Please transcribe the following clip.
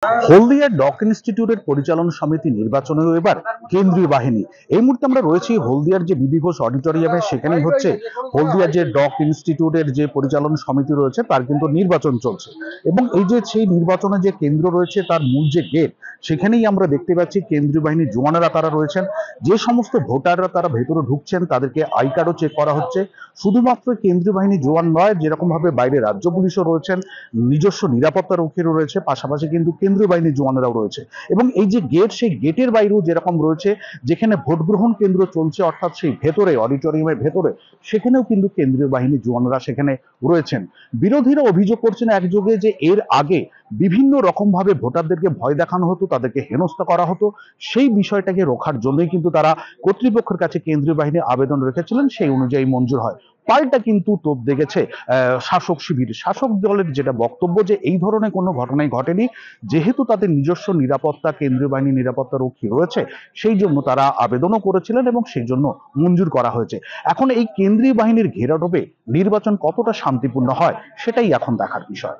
হলদিয়া doc ইনস্টিটিউটের পরিচালন সমিতি নির্বাচনেও এবার কেন্দ্রীয় বাহিনী। এই মুহূর্তে আমরা রয়েছি হলদিয়ার যে বিবি ঘোষ অডিটোরিয়ামে, সেখানেই হচ্ছে হলদিয়ার যে ডক ইনস্টিটিউটের যে পরিচালন সমিতি রয়েছে তার কিন্তু নির্বাচন চলছে। এবং এই যে সেই নির্বাচনে যে কেন্দ্র রয়েছে তার মূল যে গেট, সেখানেই আমরা দেখতে পাচ্ছি কেন্দ্রীয় বাহিনীর জওয়ানেরা তারা রয়েছেন। যে সমস্ত ভোটাররা তারা ভেতরে ঢুকছেন তাদেরকে আই কার্ডও চেক করা হচ্ছে। শুধুমাত্র কেন্দ্রীয় বাহিনীর জওয়ান নয়, যেরকম ভাবে বাইরে রাজ্য পুলিশও রয়েছেন, নিজস্ব নিরাপত্তা রক্ষীরও রয়েছে, পাশাপাশি কিন্তু কেন্দ্রীয় বাহিনীর জওয়ানেরাও রয়েছে। এবং এই যে গেট, সেই গেটের বাইরেও যেরকম রয়েছে, যেখানে ভোট গ্রহণ কেন্দ্র চলছে অর্থাৎ সেই ভেতরে অডিটোরিয়ামের ভেতরে, সেখানেও কিন্তু কেন্দ্রীয় বাহিনীর জওয়ানরা সেখানে রয়েছেন। বিরোধীরা অভিযোগ করছেন একযোগে যে এর আগে বিভিন্ন রকম ভাবে ভোটারদেরকে ভয় দেখানো হতো, তাদেরকে হেনস্থা করা হতো। সেই বিষয়টাকে রোখার জন্যই কিন্তু তারা কর্তৃপক্ষের কাছে কেন্দ্রীয় বাহিনী আবেদন রেখেছিলেন, সেই অনুযায়ী মঞ্জুর হয়। পাল্টা কিন্তু তোপ দেখেছে শাসক শিবির। শাসক দলের যেটা বক্তব্য যে এই ধরনের কোনো ঘটনাই ঘটেনি, যেহেতু তাদের নিজস্ব নিরাপত্তা, কেন্দ্রীয় বাহিনী নিরাপত্তা রক্ষী রয়েছে, সেই জন্য তারা আবেদনও করেছিলেন এবং সেই জন্য মঞ্জুর করা হয়েছে। এখন এই কেন্দ্রীয় বাহিনীর ঘেরাটোপে নির্বাচন কতটা শান্তিপূর্ণ হয়, সেটাই এখন দেখার বিষয়।